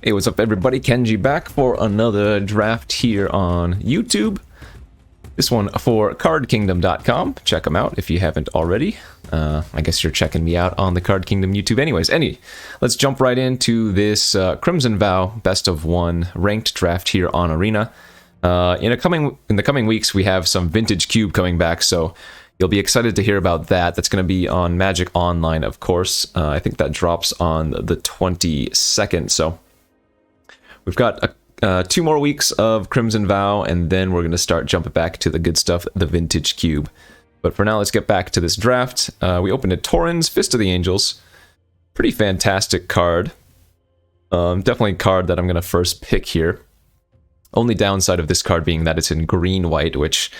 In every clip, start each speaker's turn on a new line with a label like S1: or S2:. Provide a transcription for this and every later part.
S1: Hey, what's up everybody? Kenji back for another draft here on YouTube. This one for cardkingdom.com. Check them out if you haven't already. I guess you're checking me out on the Card Kingdom YouTube anyways. Let's jump right into this Crimson Vow best of one ranked draft here on Arena. In the coming weeks, we have some Vintage Cube coming back, so you'll be excited to hear about that. That's going to be on Magic Online, of course. I think that drops on the 22nd, so we've got 2 more weeks of Crimson Vow, and then we're going to start jumping back to the good stuff, the Vintage Cube. But for now, let's get back to this draft. We opened at Torrens, Fist of the Angels. Pretty fantastic card. Definitely a card that I'm going to first pick here. Only downside of this card being that it's in green white, which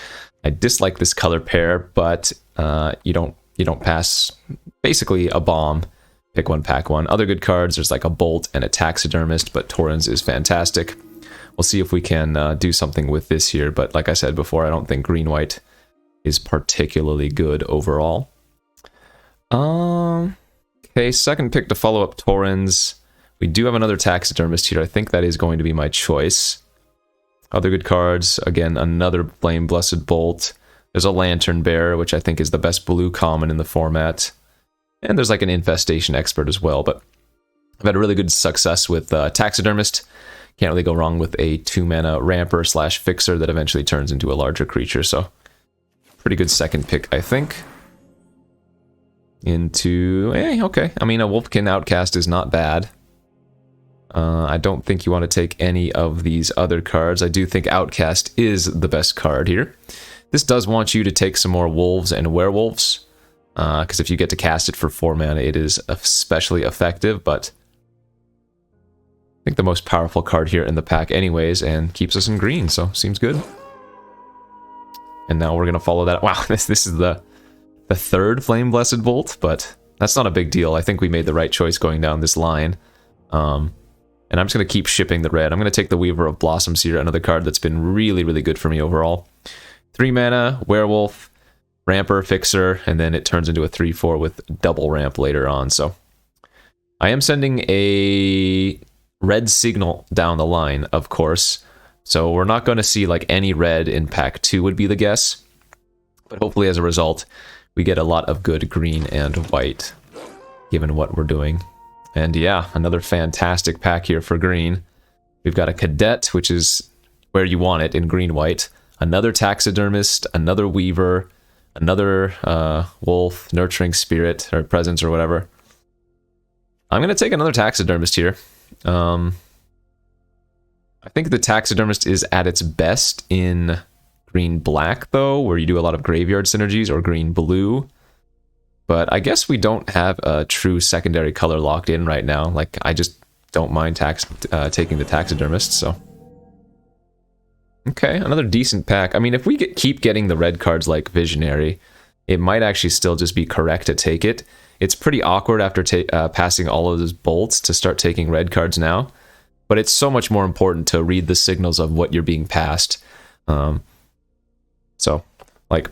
S1: I dislike this color pair, but you don't pass basically a bomb. Pick one, pack one. Other good cards, there's like a Bolt and a Taxidermist, but Torrens is fantastic. We'll see if we can do something with this here, but like I said before, I don't think green-white is particularly good overall. Okay, second pick to follow up Torrens. We do have another Taxidermist here. I think that is going to be my choice. Other good cards, again, another Flame Blessed Bolt. There's a Lantern Bearer, which I think is the best blue common in the format. And there's like an Infestation Expert as well, but I've had really good success with Taxidermist. Can't really go wrong with a 2-mana ramper / fixer that eventually turns into a larger creature, so pretty good second pick, I think. Okay. I mean, a Wolfkin Outcast is not bad. I don't think you want to take any of these other cards. I do think Outcast is the best card here. This does want you to take some more Wolves and Werewolves, because if you get to cast it for 4 mana, it is especially effective, but I think the most powerful card here in the pack anyways, and keeps us in green, so seems good. And now we're going to follow that. Wow, this is the third Flame Blessed Bolt, but that's not a big deal. I think we made the right choice going down this line. And I'm just going to keep shipping the red. I'm going to take the Weaver of Blossoms here, another card that's been really, really good for me overall. 3 mana, Werewolf, Ramper, Fixer, and then it turns into a 3/4 with double ramp later on. So I am sending a red signal down the line, of course. So we're not going to see like any red in pack 2 would be the guess. But hopefully as a result, we get a lot of good green and white, given what we're doing. And yeah, another fantastic pack here for green. We've got a Cadet, which is where you want it in green-white. Another Taxidermist, another Weaver, another Wolf, Nurturing Spirit, or Presence, or whatever. I'm going to take another Taxidermist here. I think the Taxidermist is at its best in green-black, though, where you do a lot of graveyard synergies, or green-blue. But I guess we don't have a true secondary color locked in right now. Like, I just don't mind taking the Taxidermist, so. Okay, another decent pack. I mean, if we keep getting the red cards like Visionary, it might actually still just be correct to take it. It's pretty awkward after passing all of those bolts to start taking red cards now. But it's so much more important to read the signals of what you're being passed. So, like,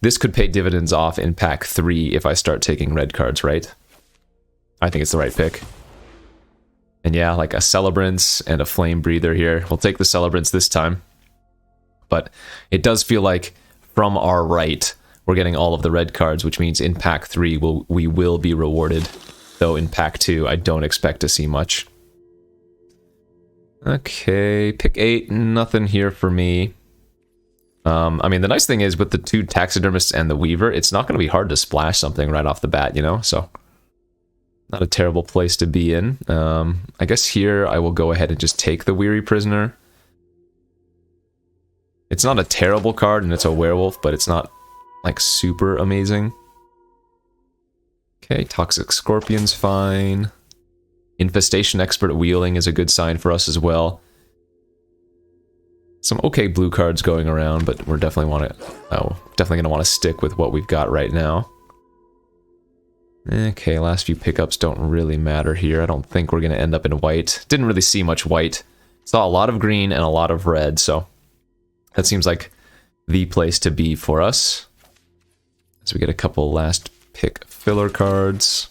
S1: this could pay dividends off in pack 3 if I start taking red cards, right? I think it's the right pick. And yeah, like a Celebrance and a Flame Breather here. We'll take the Celebrance this time. But it does feel like from our right, we're getting all of the red cards, which means in pack 3 we will be rewarded. Though in pack 2, I don't expect to see much. Okay, pick 8, nothing here for me. I mean, the nice thing is with the 2 Taxidermists and the Weaver, it's not going to be hard to splash something right off the bat, you know? So, not a terrible place to be in. I guess here I will go ahead and just take the Weary Prisoner. It's not a terrible card, and it's a Werewolf, but it's not, like, super amazing. Okay, Toxic Scorpion's fine. Infestation Expert Wheeling is a good sign for us as well. Some okay blue cards going around, but we're definitely going to want to stick with what we've got right now. Okay, last few pickups don't really matter here. I don't think we're going to end up in white. Didn't really see much white. Saw a lot of green and a lot of red, so that seems like the place to be for us. As we get a couple last pick filler cards.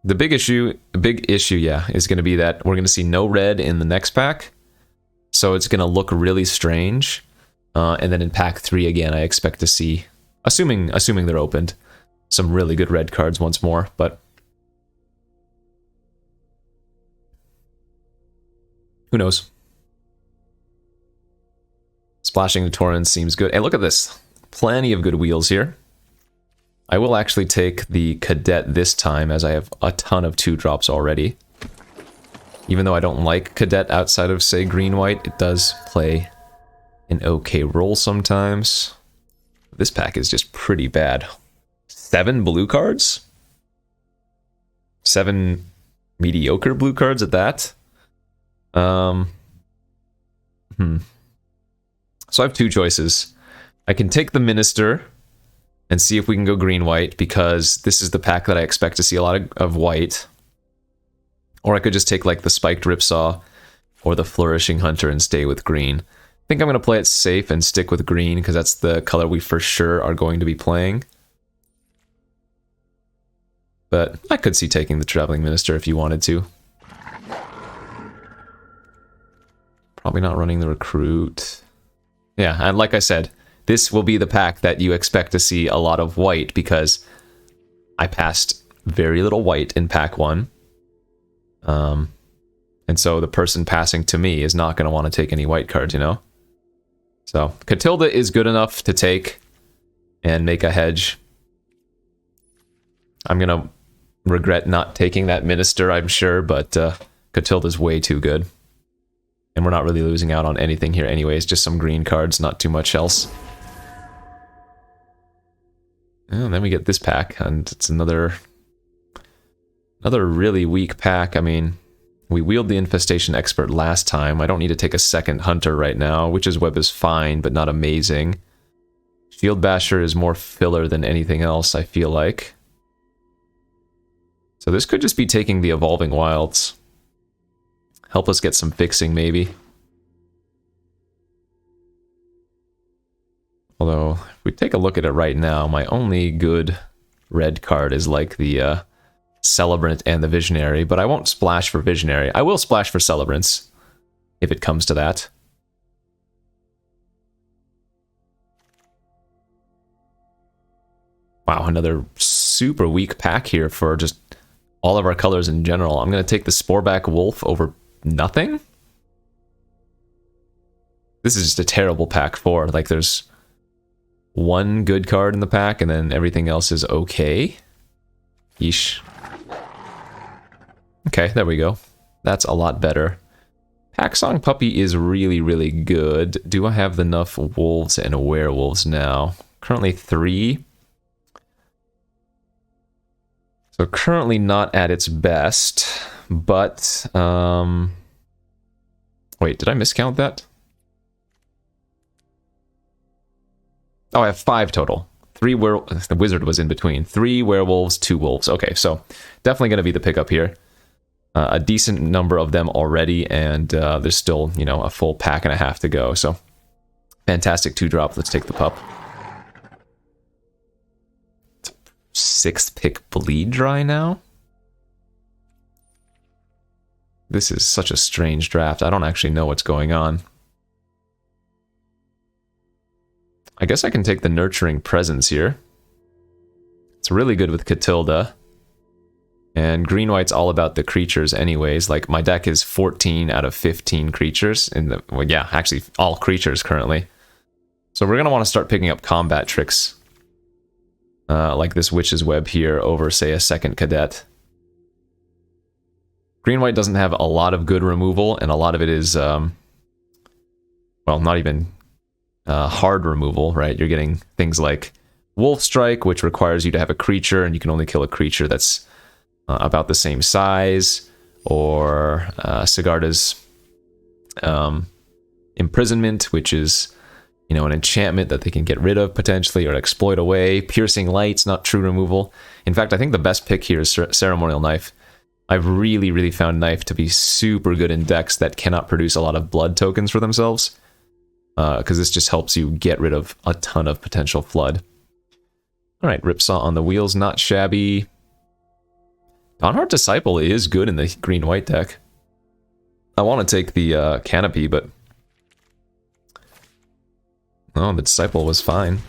S1: The big issue, yeah, is going to be that we're going to see no red in the next pack. So it's going to look really strange. And then in pack 3 again, I expect to see, assuming they're opened, some really good red cards once more, but who knows? Splashing the Torrens seems good. Hey, look at this. Plenty of good wheels here. I will actually take the Cadet this time, as I have a ton of 2-drops already. Even though I don't like Cadet outside of, say, Green White, it does play an okay role sometimes. This pack is just pretty bad. 7 blue cards? 7 mediocre blue cards at that? So I have 2 choices. I can take the Minister and see if we can go green-white, because this is the pack that I expect to see a lot of white. Or I could just take like the Spiked Ripsaw or the Flourishing Hunter and stay with green. I think I'm going to play it safe and stick with green, because that's the color we for sure are going to be playing. But I could see taking the Traveling Minister if you wanted to. Probably not running the Recruit. Yeah, and like I said, this will be the pack that you expect to see a lot of white, because I passed very little white in pack 1. And so the person passing to me is not going to want to take any white cards, you know? So, Catilda is good enough to take and make a hedge. I'm going to regret not taking that Minister, I'm sure, but Catilda's way too good. And we're not really losing out on anything here anyways, just some green cards, not too much else. And then we get this pack, and it's another really weak pack. I mean, we wheeled the Infestation Expert last time. I don't need to take a second Hunter right now. Witch's Web is fine, but not amazing. Shield Basher is more filler than anything else, I feel like. So this could just be taking the Evolving Wilds. Help us get some fixing, maybe. Although, if we take a look at it right now, my only good red card is like the Celebrant and the Visionary, but I won't splash for Visionary. I will splash for Celebrants, if it comes to that. Wow, another super weak pack here for just all of our colors in general. I'm going to take the Sporeback Wolf over nothing? This is just a terrible pack 4. Like, there's one good card in the pack, and then everything else is okay. Yeesh. Okay, there we go. That's a lot better. Pack Song Puppy is really, really good. Do I have enough wolves and werewolves now? Currently 3. So currently not at its best, but, wait, did I miscount that? Oh, I have 5 total. 3 the wizard was in between. 3 werewolves, 2 wolves. Okay, so definitely going to be the pickup here. A decent number of them already, and there's still, you know, a full pack and a half to go. So, fantastic 2-drop. Let's take the pup. 6th pick Bleed Dry now? This is such a strange draft. I don't actually know what's going on. I guess I can take the Nurturing Presence here. It's really good with Catilda. And Green-White's all about the creatures anyways. Like, my deck is 14 out of 15 creatures. Well, yeah, actually, all creatures currently. So we're going to want to start picking up combat tricks. Like this Witch's Web here over, say, a second Cadet. Green-White doesn't have a lot of good removal, and a lot of it is, well, not even hard removal, right? You're getting things like Wolf Strike, which requires you to have a creature, and you can only kill a creature that's about the same size, or Sigarda's Imprisonment, which is, you know, an enchantment that they can get rid of potentially or exploit away. Piercing Light's not true removal. In fact, I think the best pick here is Ceremonial Knife. I've really, really found Knife to be super good in decks that cannot produce a lot of blood tokens for themselves, because this just helps you get rid of a ton of potential flood. Alright, Ripsaw on the wheels, not shabby. Dawnhard Disciple is good in the green white deck. I want to take the Canopy, but oh, the Disciple was fine.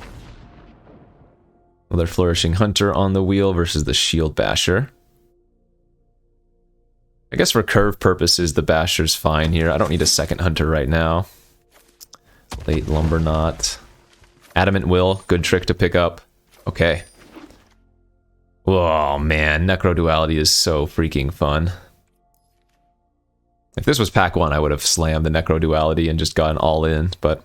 S1: Another Flourishing Hunter on the wheel versus the Shield Basher. I guess for curve purposes, the Basher's fine here. I don't need a second Hunter right now. Late Lumber Knot. Adamant Will, good trick to pick up. Okay. Oh man, Necro Duality is so freaking fun. If this was pack 1, I would have slammed the Necro Duality and just gone all in, but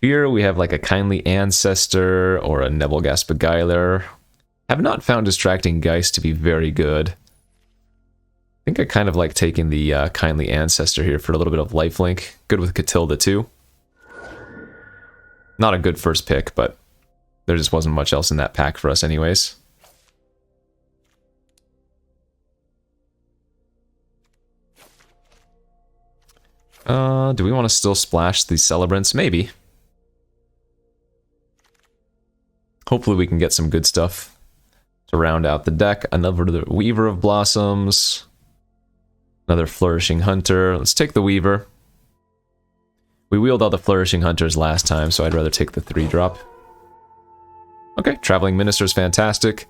S1: here we have like a Kindly Ancestor or a Nebelgast Beguiler. Have not found Distracting Geist to be very good. I think I kind of like taking the Kindly Ancestor here for a little bit of lifelink. Good with Catilda too. Not a good first pick, but there just wasn't much else in that pack for us anyways. Do we want to still splash the Celebrants? Maybe. Hopefully we can get some good stuff to round out the deck. Another Weaver of Blossoms. Another Flourishing Hunter. Let's take the Weaver. We wheeled all the Flourishing Hunters last time, so I'd rather take the 3-drop. Okay, Traveling Minister is fantastic.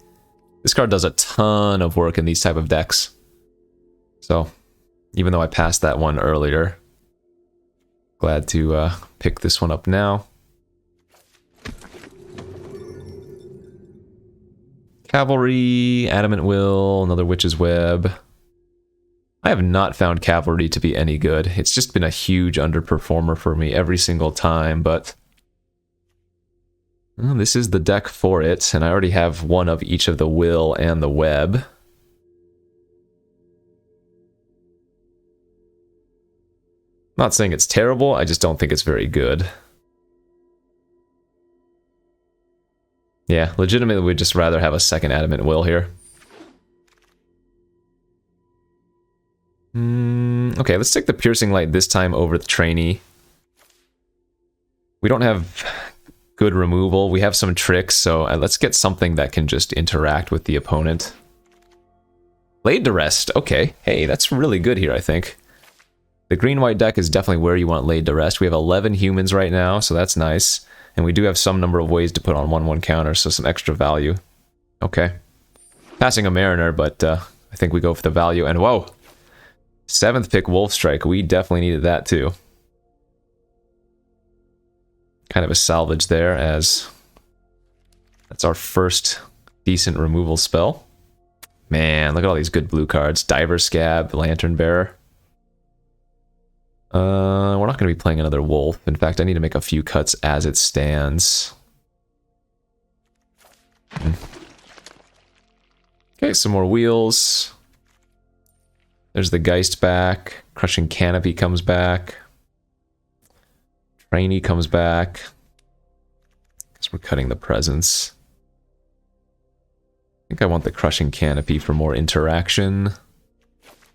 S1: This card does a ton of work in these type of decks. So, even though I passed that one earlier, glad to pick this one up now. Cavalry, Adamant Will, another Witch's Web. I have not found Cavalry to be any good. It's just been a huge underperformer for me every single time, but well, this is the deck for it, and I already have one of each of the Will and the Web. Not saying it's terrible, I just don't think it's very good. Yeah, legitimately we'd just rather have a second Adamant Will here. Okay, let's take the Piercing Light this time over the Trainee. We don't have good removal. We have some tricks, so let's get something that can just interact with the opponent. Laid to Rest. Okay, hey, that's really good here, I think. The green-white deck is definitely where you want Laid to Rest. We have 11 humans right now, so that's nice. And we do have some number of ways to put on 1/1 counter, so some extra value. Okay. Passing a Mariner, but I think we go for the value. And whoa! 7th pick Wolf Strike. We definitely needed that too. Kind of a salvage there, as that's our first decent removal spell. Man, look at all these good blue cards. Diver Scab, Lantern Bearer. We're not going to be playing another Wolf. In fact, I need to make a few cuts as it stands. Okay, some more wheels. There's the Geist back. Crushing Canopy comes back. Trainee comes back. Guess we're cutting the presence. I think I want the Crushing Canopy for more interaction.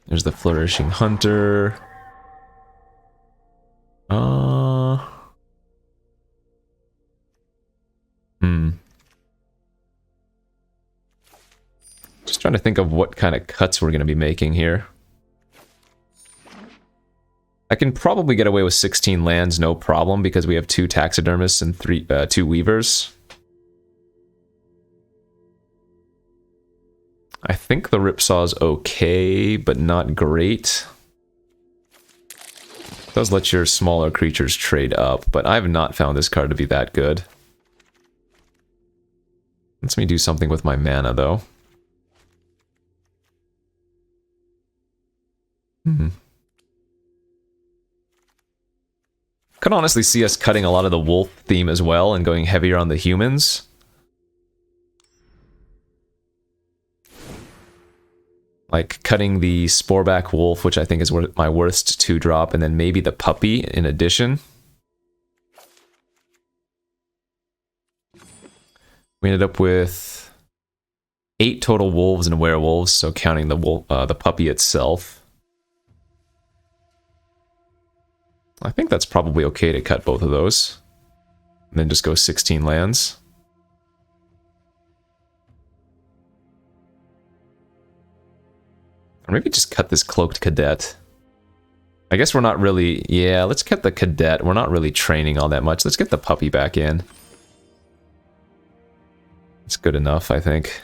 S1: There's the Flourishing Hunter. Just trying to think of what kind of cuts we're going to be making here. I can probably get away with 16 lands, no problem, because we have 2 Taxidermists and 2 Weavers. I think the Ripsaw's okay, but not great. It does let your smaller creatures trade up, but I have not found this card to be that good. Lets me do something with my mana, though. Could honestly see us cutting a lot of the wolf theme as well and going heavier on the humans. Like cutting the Sporeback Wolf, which I think is my worst 2-drop, and then maybe the Puppy in addition. We ended up with 8 total wolves and werewolves, so counting the puppy itself. I think that's probably okay to cut both of those. And then just go 16 lands. Or maybe just cut this Cloaked Cadet. I guess we're not really... Yeah, let's cut the Cadet. We're not really training all that much. Let's get the Puppy back in. It's good enough, I think.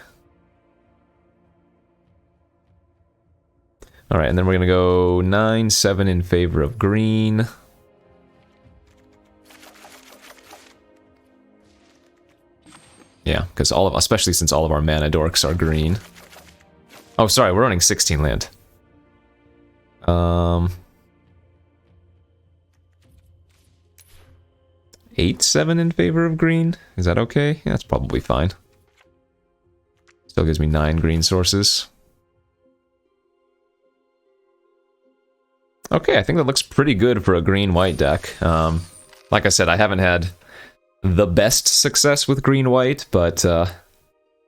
S1: Alright, and then we're going to go 9-7 in favor of green. Yeah, because all of... Especially since all of our mana dorks are green. Oh, sorry, we're running 16 land. 8-7 in favor of green? Is that okay? Yeah, that's probably fine. Still gives me 9 green sources. Okay, I think that looks pretty good for a green-white deck. Like I said, I haven't had the best success with green-white, but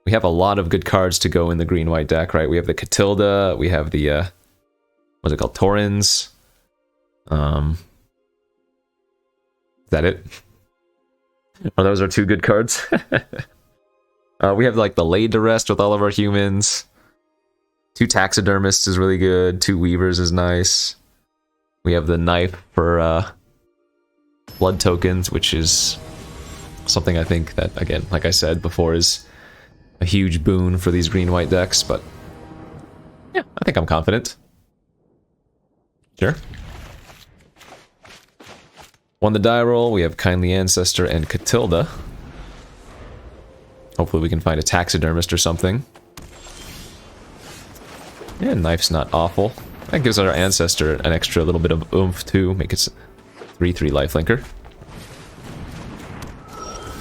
S1: we have a lot of good cards to go in the green-white deck, right? We have the Catilda, we have the, what's it called, Torrens. Is that it? Oh, those are 2 good cards. We have like the Laid to Rest with all of our humans. 2 Taxidermists is really good. 2 Weavers is nice. We have the Knife for blood tokens, which is something I think that, again, like I said before, is a huge boon for these green-white decks, but yeah, I think I'm confident. Sure. Won the die roll, we have Kindly Ancestor and Catilda. Hopefully we can find a Taxidermist or something. Yeah, Knife's not awful. That gives our Ancestor an extra little bit of oomph too, make it 3/3 lifelinker.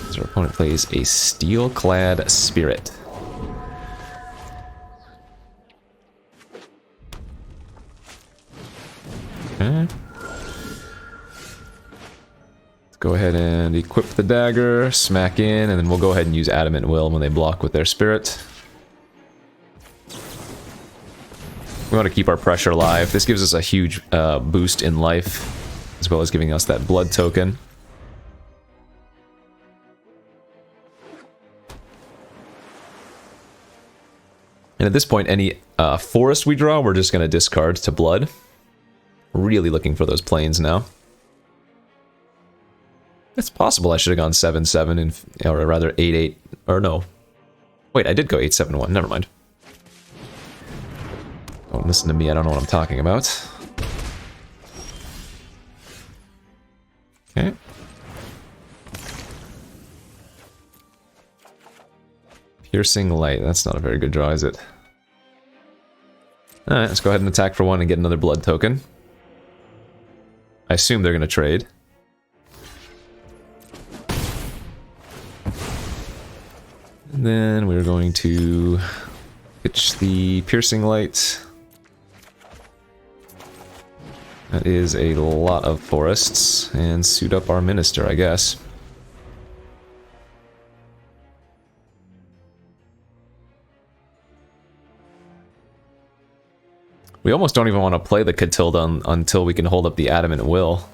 S1: As our opponent plays a Steel-clad Spirit. Okay. Go ahead and equip the dagger, smack in, and then we'll go ahead and use Adamant Will when they block with their spirit. We want to keep our pressure alive. This gives us a huge boost in life, as well as giving us that blood token. And at this point, any forest we draw, we're just going to discard to blood. Really looking for those planes now. It's possible I should have gone 7-7, or rather 8-8, or no. Wait, I did go 8-7-1, never mind. Don't listen to me, I don't know what I'm talking about. Okay. Piercing Light, that's not a very good draw, is it? Alright, let's go ahead and attack for 1 and get another blood token. I assume they're going to trade. And then we're going to pitch the Piercing Light. That is a lot of forests, and suit up our Minister, I guess. We almost don't even want to play the Catilda until we can hold up the Adamant Will.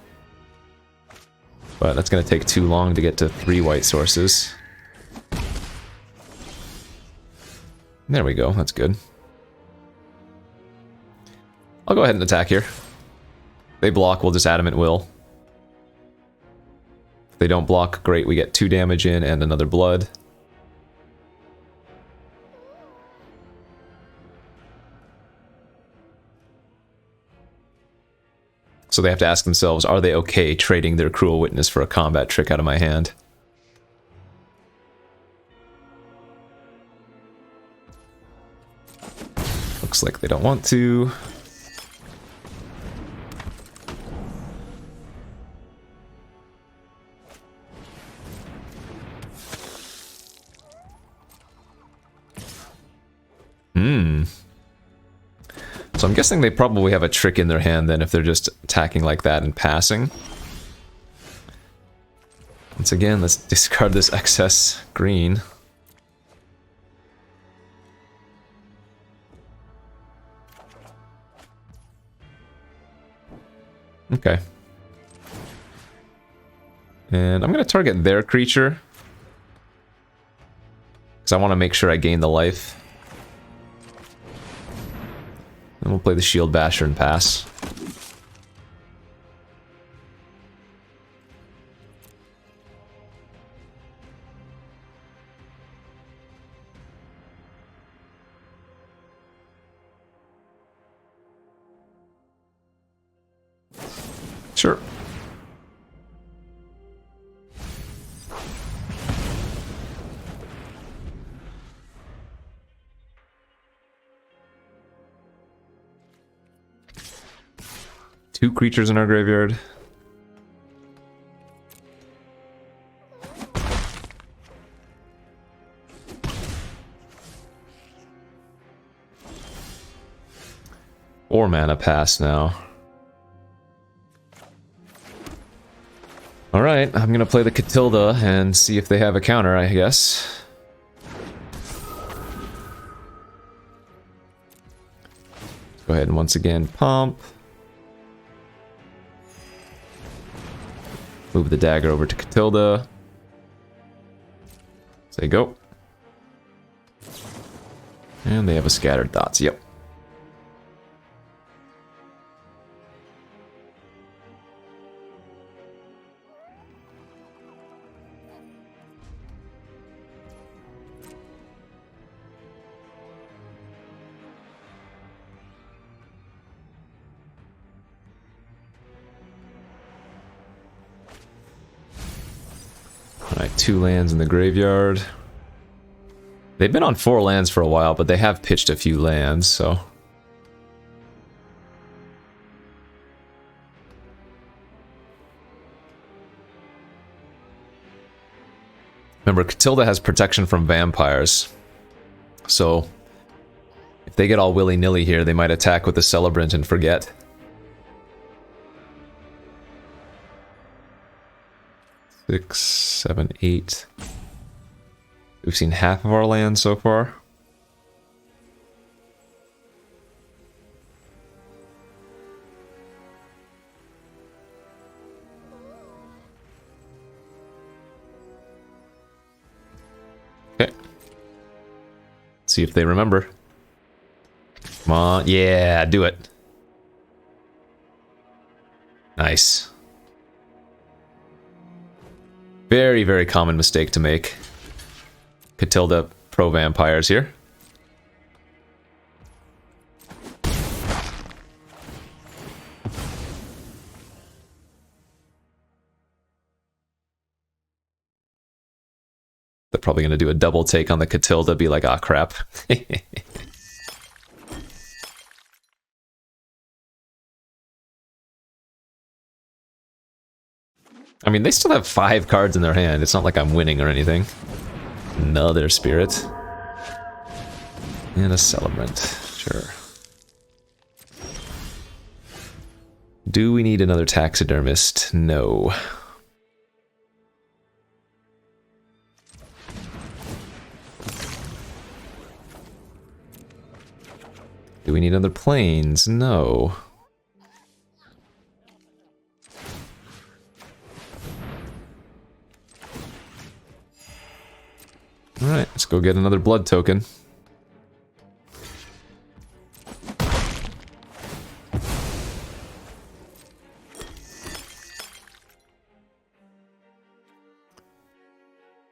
S1: But that's going to take too long to get to 3 white sources. There we go, that's good. I'll go ahead and attack here. If they block, we'll just Adamant Will. If they don't block, great, we get 2 damage in and another blood. So they have to ask themselves, are they okay trading their Cruel Witness for a combat trick out of my hand? Looks like they don't want to. So I'm guessing they probably have a trick in their hand then if they're just attacking like that and passing. Once again, let's discard this excess green. Okay. And I'm going to target their creature, because I want to make sure I gain the life. And we'll play the Shield Basher and pass. Sure. Two creatures in our graveyard. Four mana pass now. Alright, I'm gonna play the Catilda and see if they have a counter, I guess. Go ahead and once again pump. Move the dagger over to Catilda. Say go. And they have a Scattered Thoughts, yep. Alright, 2 lands in the graveyard. They've been on 4 lands for a while, but they have pitched a few lands, so... Remember, Catilda has protection from vampires. So, if they get all willy-nilly here, they might attack with the Celebrant and forget. Six, 7, 8. We've seen half of our land so far. Okay. Let's see if they remember. Come on. Yeah, do it. Nice. Very, very common mistake to make. Catilda pro vampires here. They're probably going to do a double take on the Catilda, be like, ah, crap. I mean, they still have 5 cards in their hand. It's not like I'm winning or anything. Another Spirit. And a Celebrant. Sure. Do we need another Taxidermist? No. Do we need other planes? No. Alright, let's go get another blood token.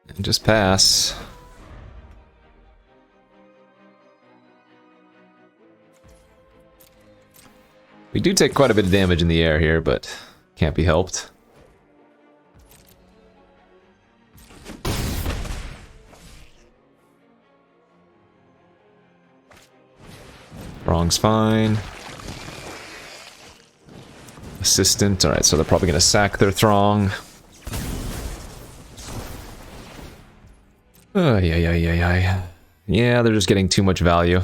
S1: And just pass. We do take quite a bit of damage in the air here, but can't be helped. Throng's fine. Assistant, alright, so they're probably going to sack their Throng. Yeah, they're just getting too much value.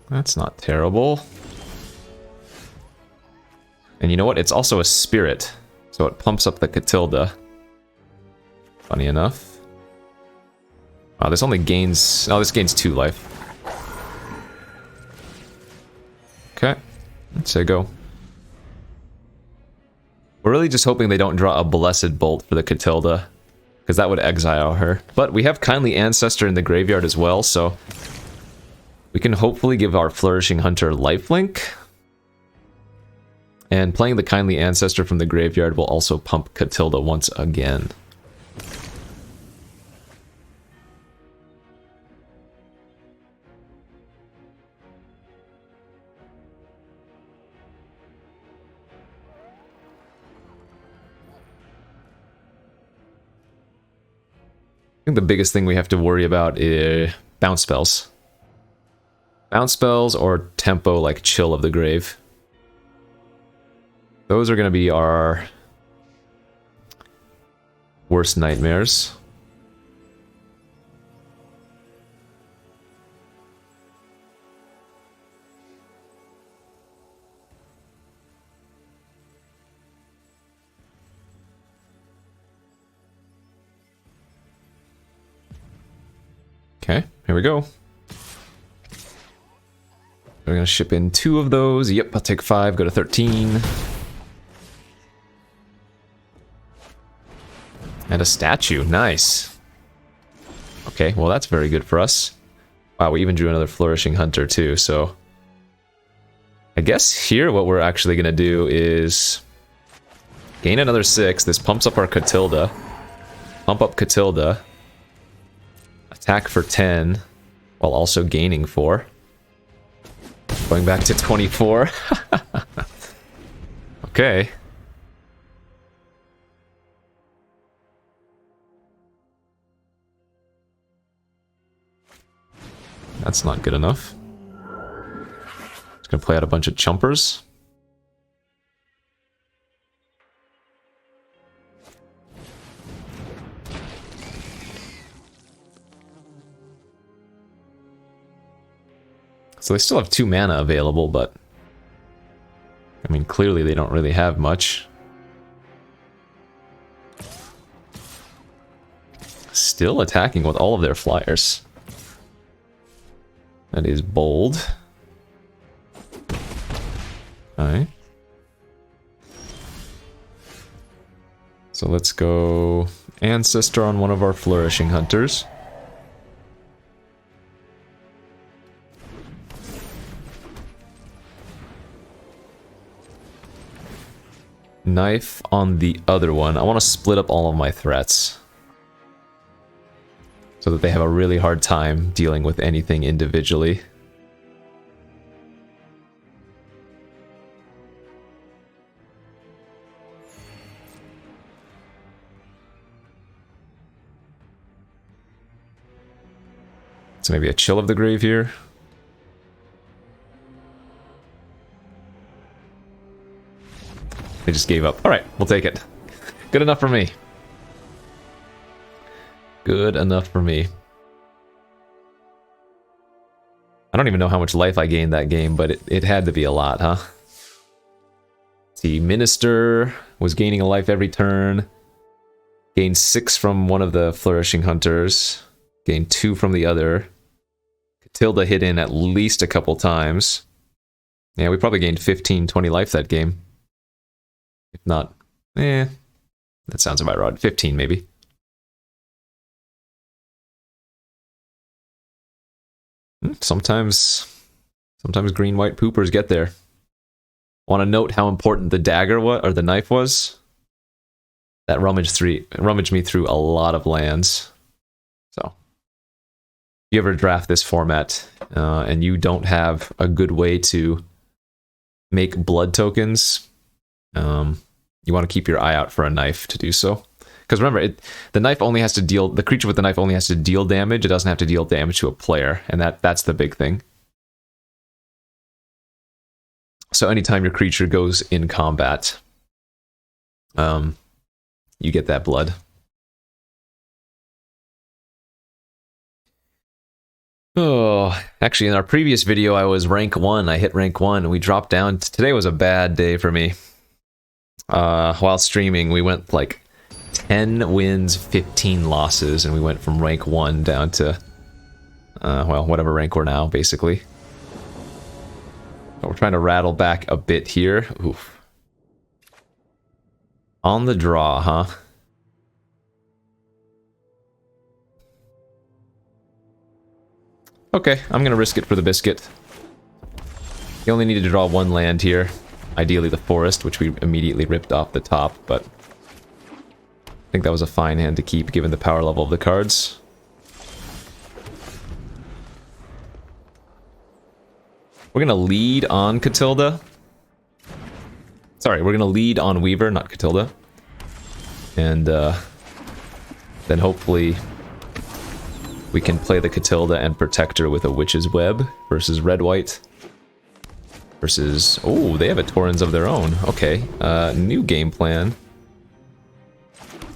S1: That's not terrible. And you know what? It's also a Spirit, so it pumps up the Catilda. Funny enough. Wow, this only gains... Oh, this gains 2 life. Okay. Let's say go. We're really just hoping they don't draw a Blessed Bolt for the Catilda, because that would exile her. But we have Kindly Ancestor in the graveyard as well, so we can hopefully give our Flourishing Hunter lifelink. And playing the Kindly Ancestor from the graveyard will also pump Catilda once again. I think the biggest thing we have to worry about is bounce spells. Bounce spells or tempo like Chill of the Grave. Those are going to be our worst nightmares. Okay, here we go. We're gonna ship in 2 of those. Yep, I'll take 5, go to 13. And a statue, nice. Okay, well that's very good for us. Wow, we even drew another Flourishing Hunter too, so... I guess here what we're actually gonna do is... gain another 6, this pumps up our Catilda. Pump up Catilda. Attack for 10, while also gaining 4. Going back to 24. Okay. That's not good enough. Just gonna play out a bunch of chumpers. So they still have 2 mana available, but... I mean, clearly they don't really have much. Still attacking with all of their flyers. That is bold. Alright. So let's go Ancestor on one of our Flourishing Hunters. Knife on the other one. I want to split up all of my threats, so that they have a really hard time dealing with anything individually. So maybe a Chill of the Grave here. They just gave up. Alright, we'll take it. Good enough for me. Good enough for me. I don't even know how much life I gained that game, but it had to be a lot, huh? See, Minister was gaining a life every turn. Gained 6 from one of the Flourishing Hunters. Gained 2 from the other. Catilda hit in at least a couple times. Yeah, we probably gained 15, 20 life that game. If not, that sounds about right. 15 maybe. Sometimes green white poopers get there. Want to note how important the dagger was, or the knife was? That rummaged me through a lot of lands. So, if you ever draft this format and you don't have a good way to make blood tokens, you want to keep your eye out for a knife to do so. Because remember, the knife only has to deal. The creature with the knife only has to deal damage. It doesn't have to deal damage to a player, and that's the big thing. So anytime your creature goes in combat, you get that blood. Oh, actually, in our previous video, I was rank 1. I hit rank 1, and we dropped down. Today was a bad day for me. While streaming, we went like 10 wins, 15 losses, and we went from rank 1 down to, well, whatever rank we're now, basically. We're trying to rattle back a bit here. Oof. On the draw, huh? Okay, I'm gonna risk it for the biscuit. You only need to draw one land here. Ideally the forest, which we immediately ripped off the top, but I think that was a fine hand to keep given the power level of the cards. We're gonna lead on Catilda. Sorry, we're gonna lead on Weaver, not Catilda. And then hopefully we can play the Catilda and protect her with a Witch's Web versus red-white. Versus... oh, they have a Torrens of their own. Okay, new game plan.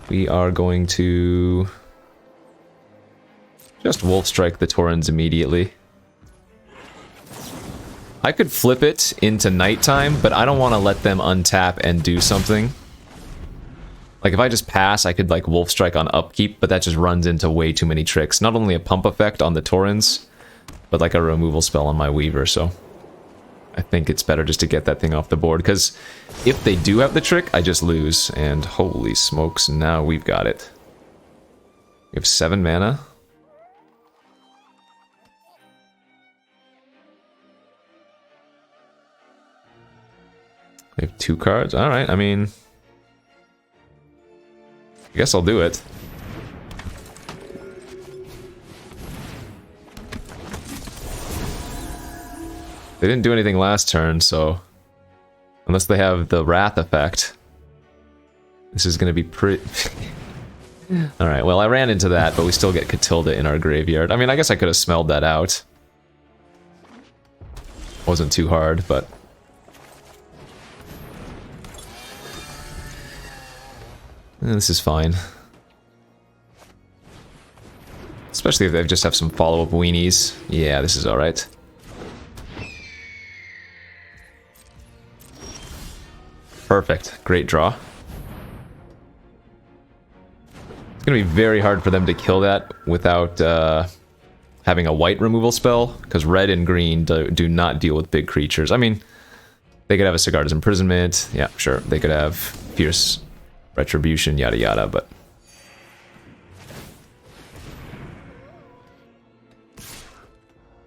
S1: We are going to... just Wolf Strike the Torrens immediately. I could flip it into nighttime, but I don't want to let them untap and do something. Like, if I just pass, I could, like, Wolf Strike on upkeep, but that just runs into way too many tricks. Not only a pump effect on the Torrens, but, like, a removal spell on my Weaver, so... I think it's better just to get that thing off the board, because if they do have the trick, I just lose. And holy smokes, now we've got it. We have 7 mana. We have 2 cards. Alright, I mean... I guess I'll do it. They didn't do anything last turn, so... unless they have the Wrath effect... this is gonna be pretty... Alright, well I ran into that, but we still get Catilda in our graveyard. I mean, I guess I could have smelled that out. Wasn't too hard, but... this is fine. Especially if they just have some follow-up weenies. Yeah, this is alright. Perfect. Great draw. It's gonna be very hard for them to kill that without having a white removal spell, because red and green do not deal with big creatures. I mean, they could have a Sigarda's Imprisonment. Yeah, sure. They could have Fierce Retribution, yada yada, but...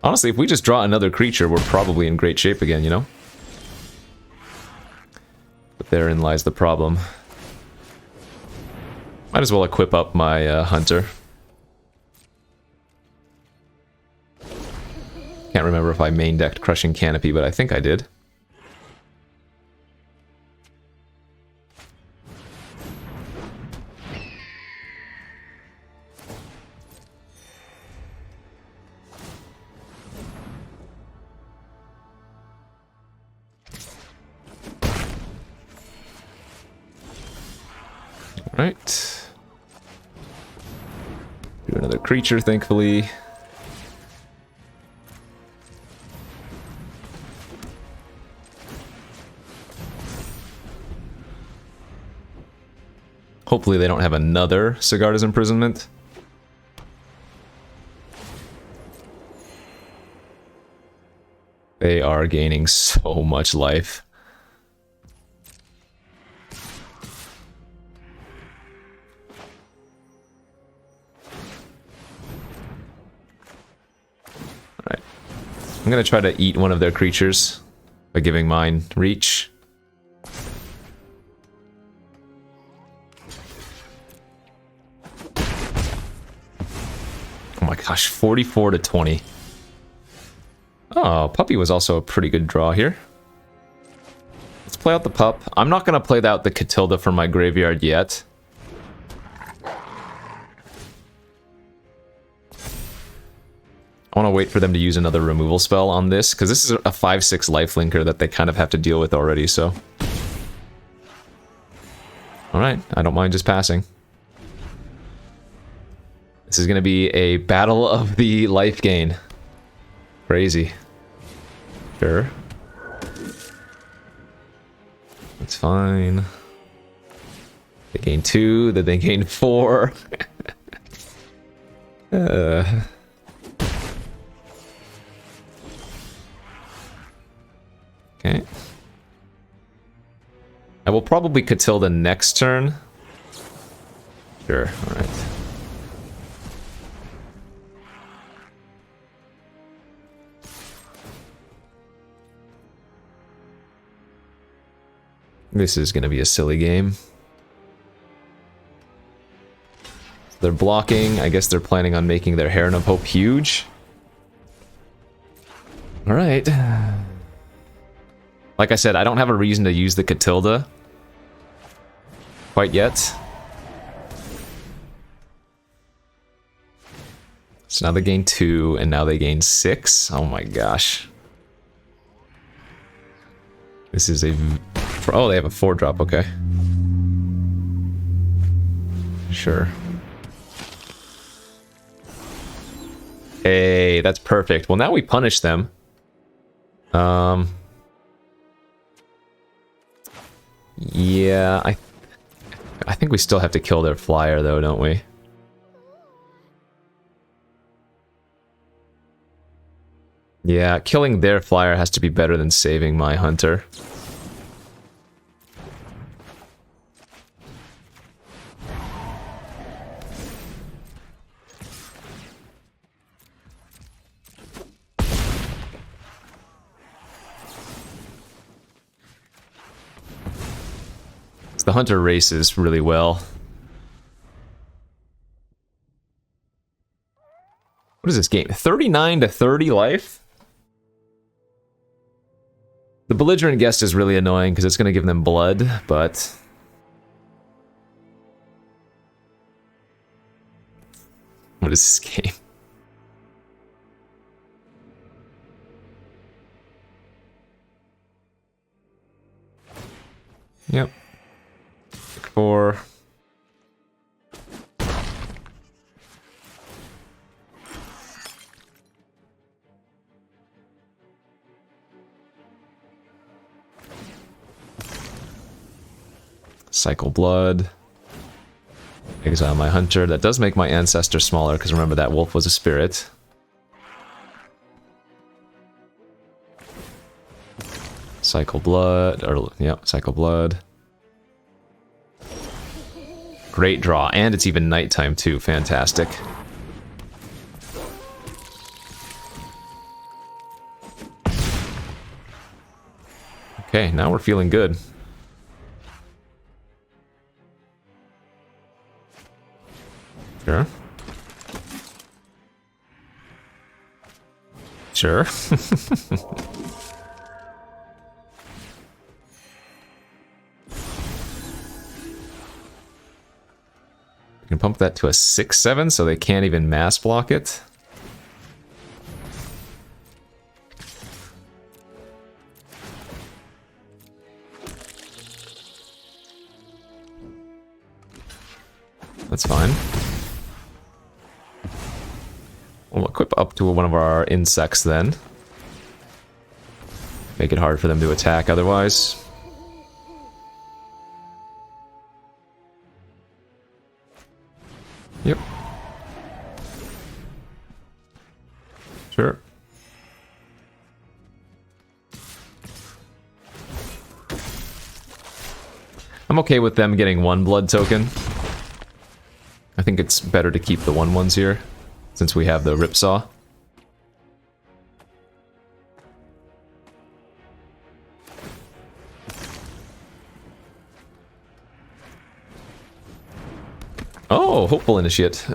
S1: honestly, if we just draw another creature, we're probably in great shape again, you know? But therein lies the problem. Might as well equip up my Hunter. Can't remember if I main decked Crushing Canopy, but I think I did. Right. Do another creature, thankfully. Hopefully they don't have another Sigarda's Imprisonment. They are gaining so much life. Alright. I'm gonna try to eat one of their creatures by giving mine reach. Oh my gosh, 44 to 20. Oh, Puppy was also a pretty good draw here. Let's play out the Pup. I'm not going to play out the Catilda from my graveyard yet. I want to wait for them to use another removal spell on this, because this is a 5/6 lifelinker that they kind of have to deal with already, so... Alright, I don't mind just passing. This is going to be a battle of the life gain. Crazy. Sure. That's fine. They gain 2, then they gain 4. Alright. probably Catilda next turn. Sure, alright. This is going to be a silly game. They're blocking. I guess they're planning on making their Heron of Hope huge. Alright. Like I said, I don't have a reason to use the Catilda quite yet. So now they gain 2, and now they gain 6. Oh my gosh. This is a... Oh, they have a 4-drop, okay. Sure. Hey, that's perfect. Well, now we punish them. Yeah, I think we still have to kill their flyer, though, don't we? Yeah, killing their flyer has to be better than saving my hunter. The hunter races really well. What is this game? 39 to 30 life? The belligerent guest is really annoying because it's going to give them blood, but... What is this game? Yep. 4. Cycle blood. Exile my hunter. That does make my ancestor smaller, because remember that wolf was a spirit. Cycle blood, or yep, cycle blood. Great draw, and it's even nighttime too. Fantastic. Okay, now we're feeling good. Sure. Sure. We can pump that to a 6/7 so they can't even mass block it. That's fine. We'll equip up to one of our insects then. Make it hard for them to attack otherwise. Yep. Sure. I'm okay with them getting 1 blood token. I think it's better to keep the 1/1s here, since we have the Ripsaw. Oh, Hopeful Initiate.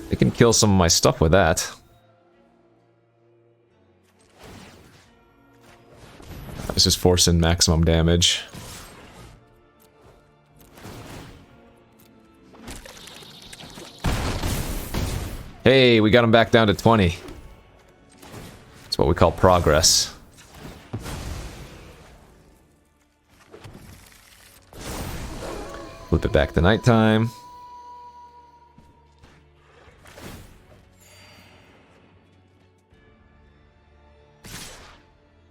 S1: They can kill some of my stuff with that. This is forcing maximum damage. Hey, we got him back down to 20. That's what we call progress. Flip it back to nighttime.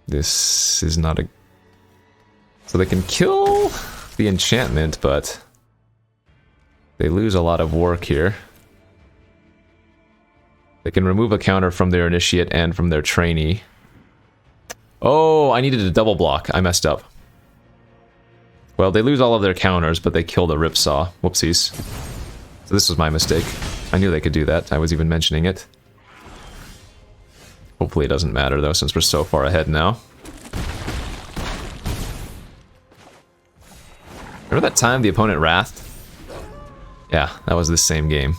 S1: This is not a... So they can kill the enchantment, but they lose a lot of work here. They can remove a counter from their initiate and from their trainee. Oh, I needed a double block. I messed up. Well, they lose all of their counters, but they kill the Ripsaw. Whoopsies. So this was my mistake. I knew they could do that. I was even mentioning it. Hopefully it doesn't matter, though, since we're so far ahead now. Remember that time the opponent wrathed? Yeah, that was this same game.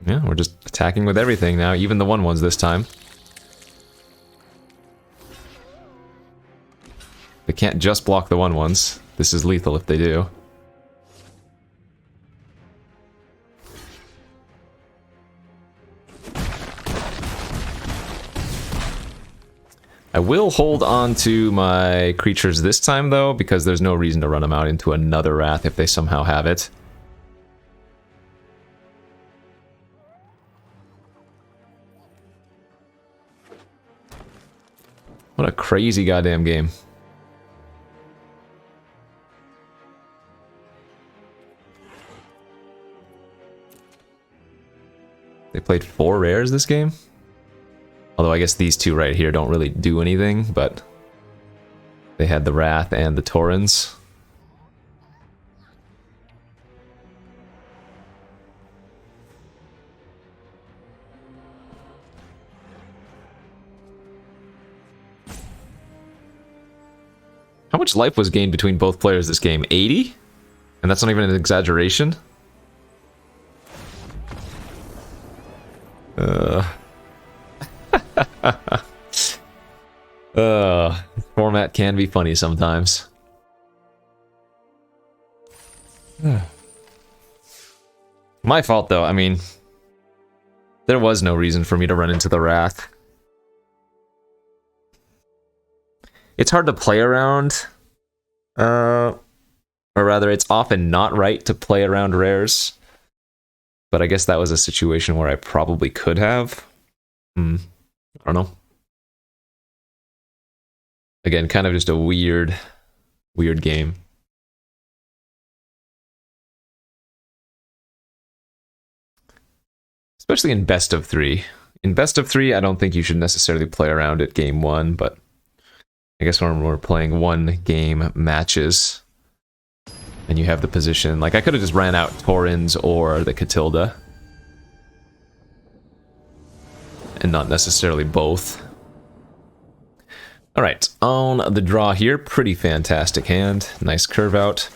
S1: Yeah, we're just attacking with everything now, even the 1/1s this time. They can't just block the 1/1s. This is lethal if they do. I will hold on to my creatures this time, though, because there's no reason to run them out into another Wrath if they somehow have it. What a crazy goddamn game. They played 4 rares this game? Although I guess these two right here don't really do anything, but they had the Wrath and the Taurens. How much life was gained between both players this game? 80? And that's not even an exaggeration? Format can be funny sometimes. My fault, though. I mean, there was no reason for me to run into the Wrath. It's hard to play around, or rather, it's often not right to play around rares. But I guess that was a situation where I probably could have. I don't know. Again, kind of just a weird game. Especially in best of 3. In best of 3, I don't think you should necessarily play around at game 1, but I guess when we're playing 1-game matches, and you have the position, like I could have just ran out Taurens or the Catilda, and not necessarily both. Alright, on the draw here, pretty fantastic hand. Nice curve out.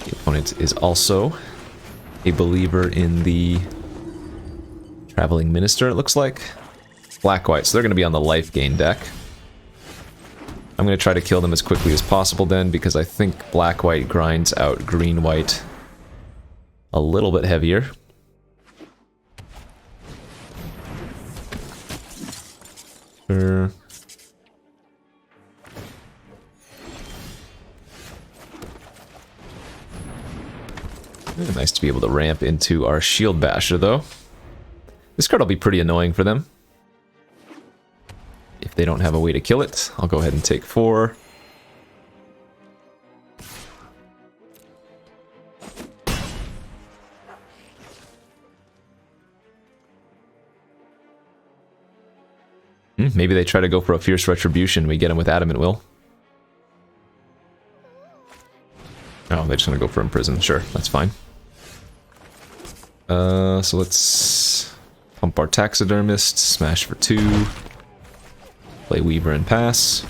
S1: The opponent is also a believer in the Traveling Minister, it looks like. Black-white, so they're going to be on the life gain deck. I'm going to try to kill them as quickly as possible then, because I think black-white grinds out green-white a little bit heavier. Sure. Yeah, nice to be able to ramp into our Shield Basher, though. This card will be pretty annoying for them. If they don't have a way to kill it, I'll go ahead and take 4. Maybe they try to go for a Fierce Retribution. We get him with Adamant Will. Oh, they're just gonna go for Imprison. Sure, that's fine. So let's pump our Taxidermist, smash for 2. Play Weaver and pass.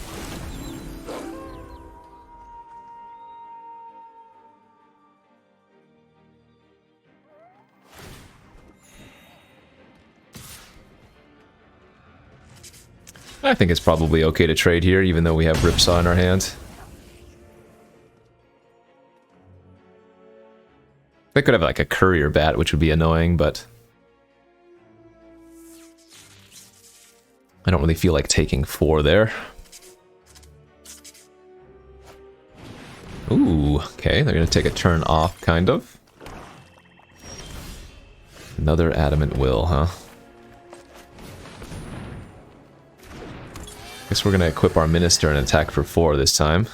S1: I think it's probably okay to trade here, even though we have Ripsaw in our hand. They could have like a Courier Bat, which would be annoying, but I don't really feel like taking 4 there. Ooh, okay, they're gonna take a turn off, kind of. Another Adamant Will, huh? Guess we're gonna equip our Minister and attack for 4 this time.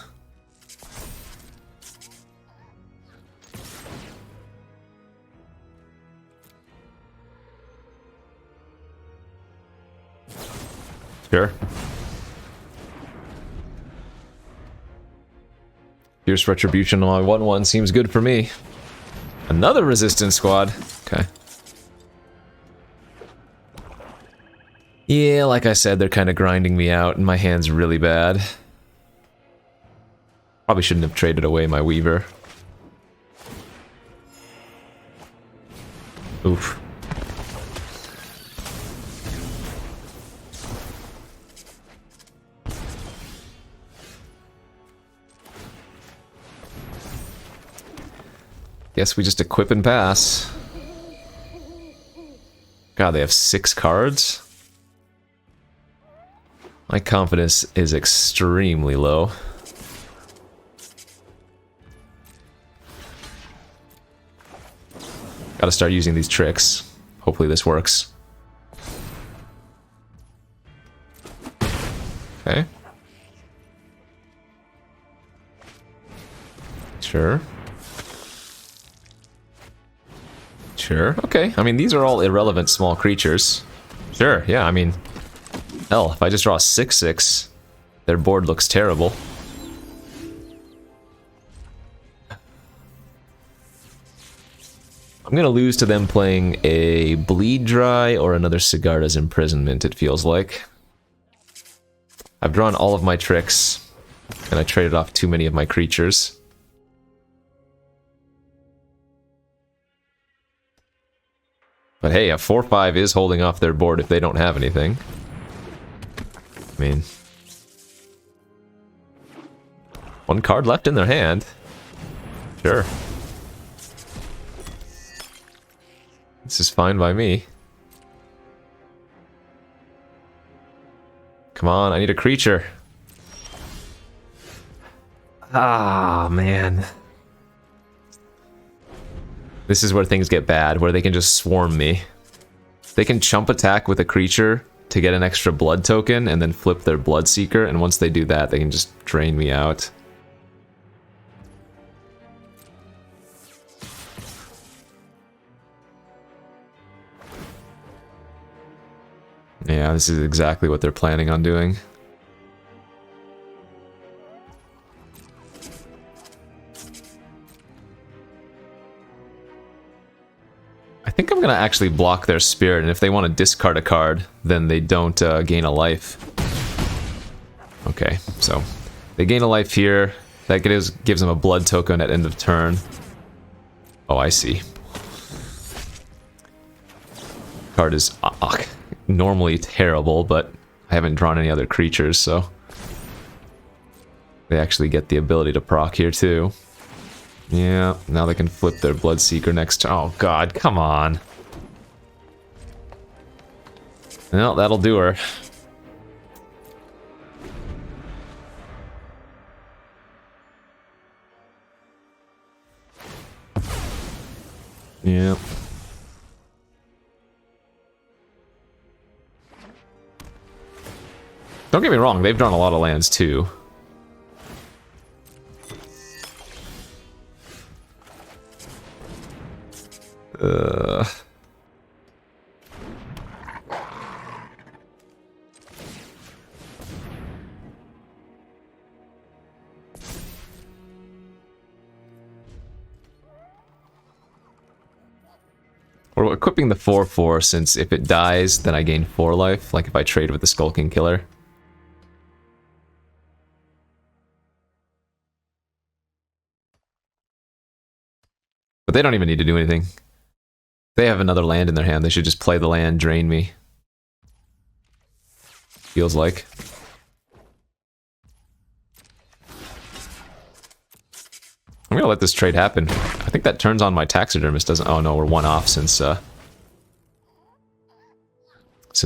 S1: Sure. Fierce Retribution on my 1/1 seems good for me. Another resistance squad. Okay. Yeah, like I said, they're kind of grinding me out, and my hand's really bad. Probably shouldn't have traded away my Weaver. Oof. Guess we just equip and pass. God, they have 6 cards? My confidence is extremely low. Gotta start using these tricks. Hopefully this works. Okay. Sure. Sure, okay. I mean, these are all irrelevant small creatures. Sure, yeah, I mean... Hell, if I just draw a 6/6, their board looks terrible. I'm gonna lose to them playing a Bleed Dry or another Sigarda's Imprisonment, it feels like. I've drawn all of my tricks, and I traded off too many of my creatures. But hey, a 4/5 is holding off their board if they don't have anything. I mean... 1 card left in their hand. Sure. This is fine by me. Come on, I need a creature. Ah, man. This is where things get bad, where they can just swarm me. They can chump attack with a creature to get an extra blood token and then flip their Bloodseeker, and once they do that, they can just drain me out. Yeah, this is exactly what they're planning on doing. I think I'm gonna actually block their Spirit, and if they want to discard a card, then they don't gain a life. Okay, so they gain a life here. That gives them a blood token at end of turn. Oh, I see. Card is normally terrible, but I haven't drawn any other creatures, so they actually get the ability to proc here too. Yeah, now they can flip their Bloodseeker next turn. Oh god, come on. Well, that'll do her. Yeah. Don't get me wrong, they've drawn a lot of lands too. We're equipping the 4/4 since if it dies, then I gain 4 life, like if I trade with the Skulking Killer. But they don't even need to do anything. They have another land in their hand, they should just play the land, drain me. Feels like. I'm gonna let this trade happen. I think that turns on my Taxidermist, doesn't... Oh no, we're 1 off since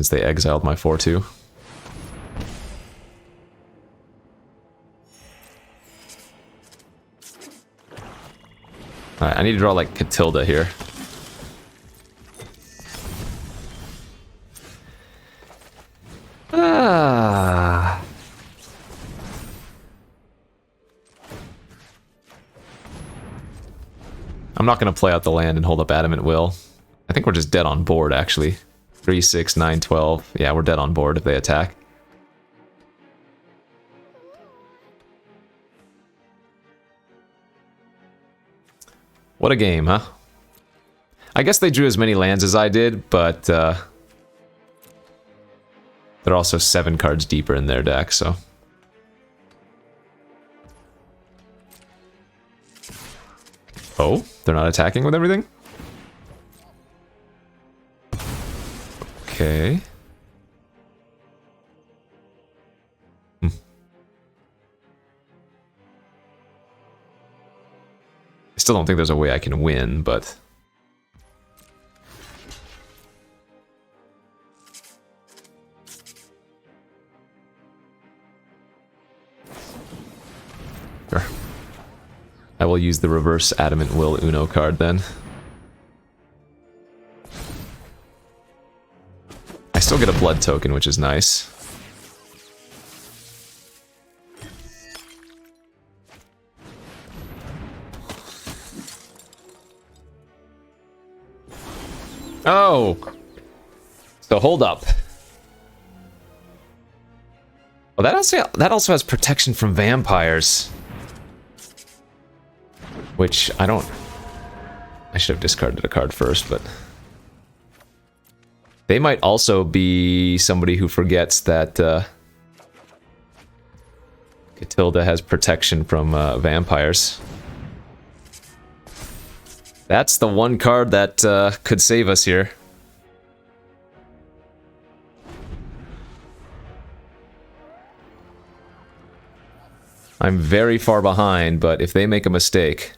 S1: they exiled my 4/2. Alright, I need to draw like Catilda here. not going to play out the land and hold up Adamant Will. I think we're just dead on board, actually. 3, 6, 9, 12. Yeah, we're dead on board if they attack. What a game, huh? I guess they drew as many lands as I did, but they're also 7 cards deeper in their deck, so... Oh, they're not attacking with everything? Okay. I still don't think there's a way I can win, but... Sure. I will use the reverse Adamant Will Uno card then. I still get a blood token, which is nice. Oh! So hold up. Well, that also has protection from vampires. Which, I don't... I should have discarded a card first, but... They might also be somebody who forgets that Catilda has protection from vampires. That's the one card that could save us here. I'm very far behind, but if they make a mistake...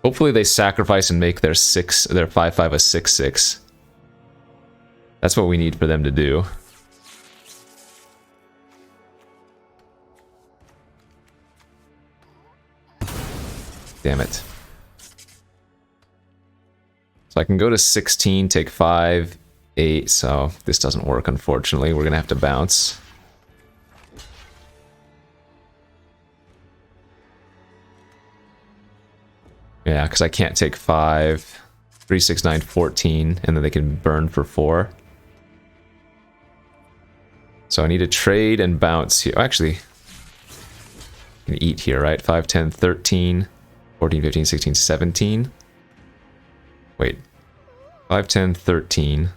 S1: Hopefully they sacrifice and make their 5/5 a 6/6. That's what we need for them to do. Damn it. So I can go to 16, take 5, 8, so this doesn't work, unfortunately. We're gonna have to bounce. Yeah, because I can't take 5, 3, 6, 9, 14, and then they can burn for 4. So I need to trade and bounce here. Actually, I can eat here, right? 5, 10, 13, 14, 15, 16, 17. Wait. 5, 10, 13.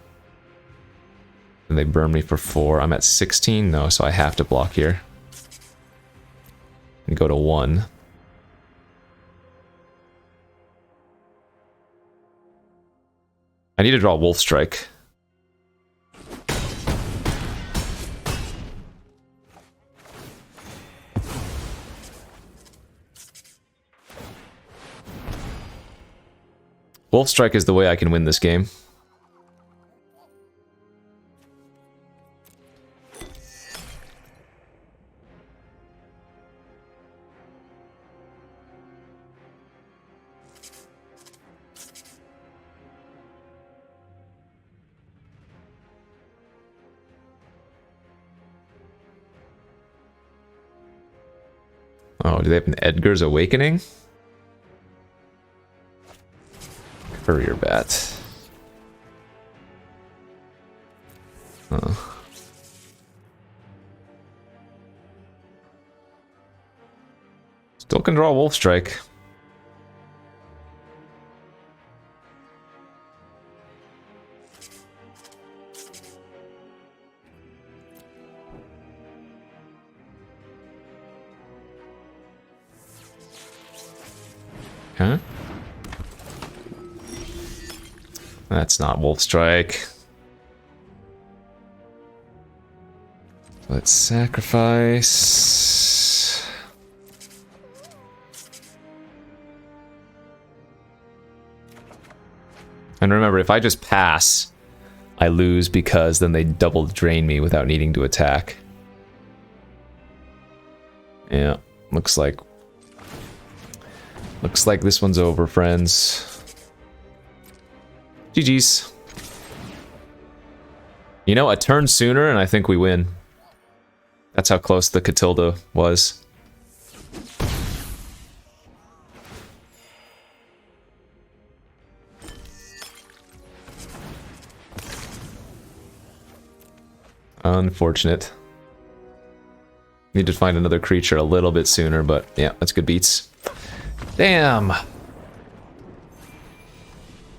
S1: And they burn me for 4. I'm at 16? No, so I have to block here. And go to 1. I need to draw Wolf Strike. Wolf Strike is the way I can win this game. Oh, do they have an Edgar's Awakening? Courier Bat. Oh. Still can draw Wolf Strike. Huh? That's not Wolf Strike. Let's sacrifice. And remember, if I just pass, I lose because then they double drain me without needing to attack. Yeah, looks like this one's over, friends. GG's. You know, a turn sooner and I think we win. That's how close the Catilda was. Unfortunate. Need to find another creature a little bit sooner, but yeah, that's good beats. Damn!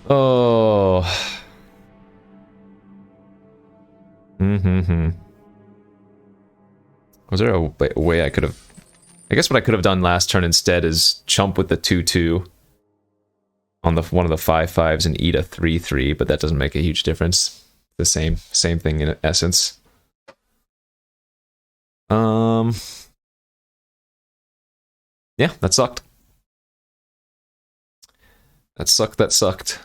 S1: Oh. Was there a way I could have... I guess what I could have done last turn instead is chump with the 2/2 on one of the 5/5s and eat a 3/3, but that doesn't make a huge difference. The same thing in essence. Yeah, that sucked. That sucked.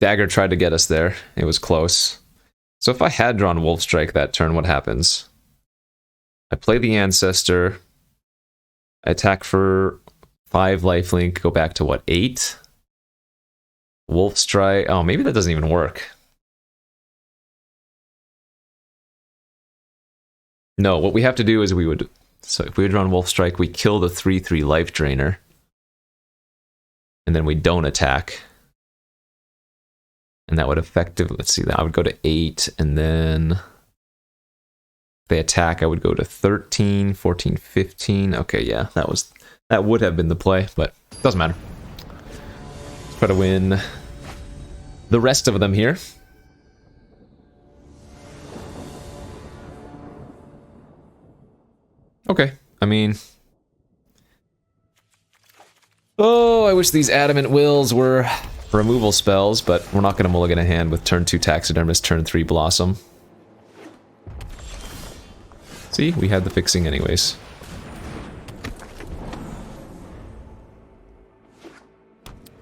S1: Dagger tried to get us there. It was close. So if I had drawn Wolf Strike that turn, what happens? I play the Ancestor. I attack for 5 lifelink, go back to what, 8? Wolf Strike. Oh, maybe that doesn't even work. No, what we have to do is we would... So if we had drawn Wolf Strike, we kill the 3/3 Life Drainer. And then we don't attack. And that would effectively... Let's see, I would go to 8, and then... If they attack, I would go to 13, 14, 15. Okay, yeah, that would have been the play, but it doesn't matter. Let's try to win the rest of them here. Okay, I mean... Oh, I wish these Adamant Wills were removal spells, but we're not going to mulligan a hand with turn 2 Taxidermist, turn 3 Blossom. See, we had the fixing anyways.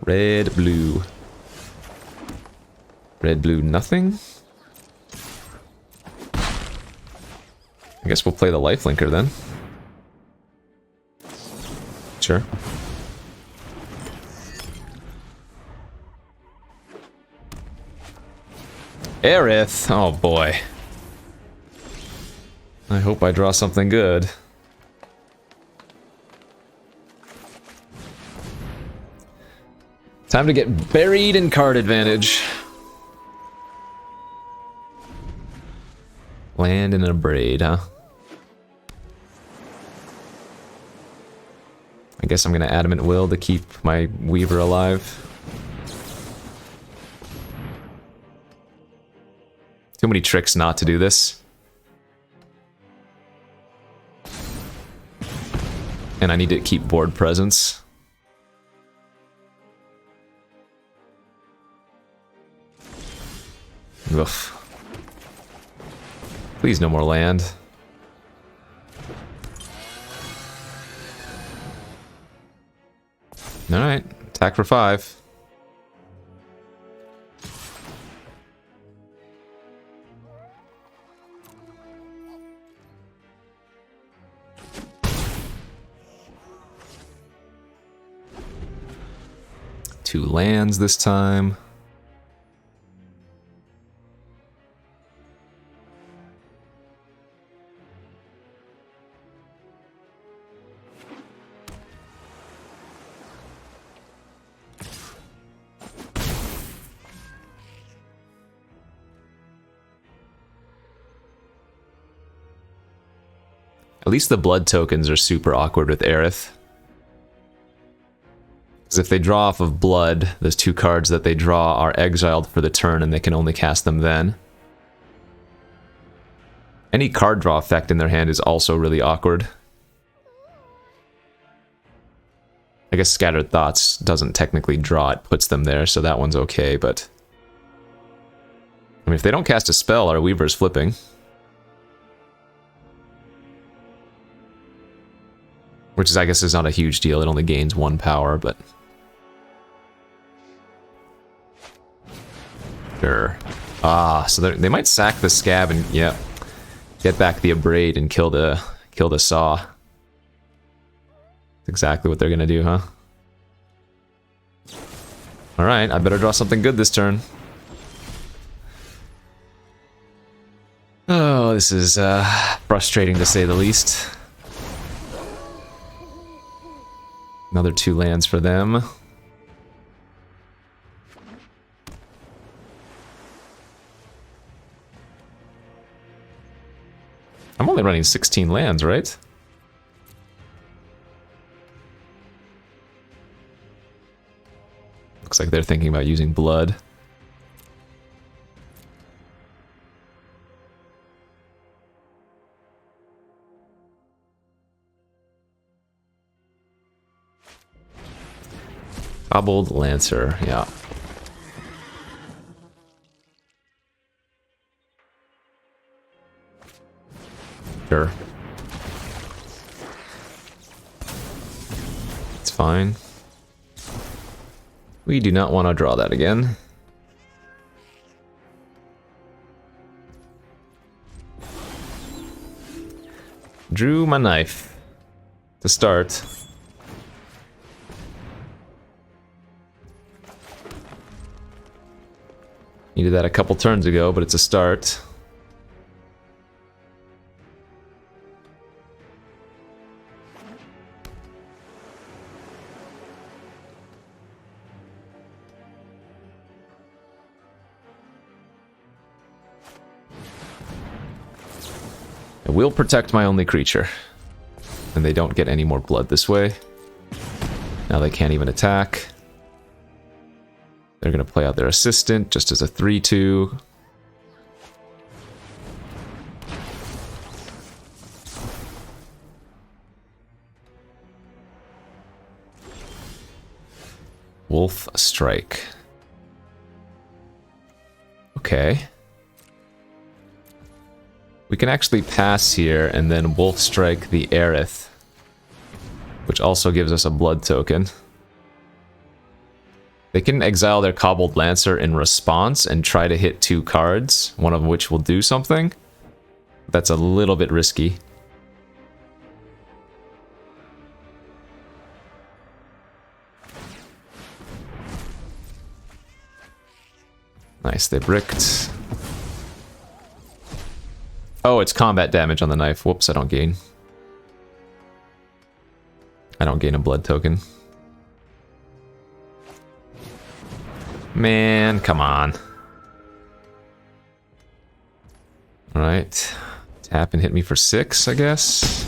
S1: Red, blue. Red, blue, nothing? I guess we'll play the lifelinker then. Sure. Aerith! Oh boy. I hope I draw something good. Time to get buried in card advantage. Land in a braid, huh? I guess I'm gonna Adamant Will to keep my Weaver alive. Too many tricks not to do this. And I need to keep board presence. Oof. Please no more land. Alright, attack for 5. Two lands this time. At least the blood tokens are super awkward with Aerith. Because if they draw off of blood, those 2 cards that they draw are exiled for the turn and they can only cast them then. Any card draw effect in their hand is also really awkward. I guess Scattered Thoughts doesn't technically draw, it puts them there, so that one's okay, but... I mean, if they don't cast a spell, our Weaver's flipping. Which is, I guess, is not a huge deal, it only gains 1 power, but... Sure. Ah, so they might sack the Scab and... Yeah. Get back the abrade and kill the saw. That's exactly what they're gonna do, huh? Alright, I better draw something good this turn. Oh, this is frustrating to say the least. Another 2 lands for them. I'm only running 16 lands, right? Looks like they're thinking about using blood. Cobbled Lancer, yeah. Sure. It's fine. We do not want to draw that again. Drew my knife to start. Needed that a couple turns ago, but it's a start. I will protect my only creature. And they don't get any more blood this way. Now they can't even attack. They're going to play out their assistant just as a 3/2. Wolf Strike. Okay. We can actually pass here and then Wolf Strike the Aerith, which also gives us a blood token. They can exile their Cobbled Lancer in response and try to hit 2 cards, one of which will do something. That's a little bit risky. Nice, they bricked. Oh, it's combat damage on the knife. Whoops, I don't gain. I don't gain a blood token. Man, come on. Alright. Tap and hit me for 6, I guess.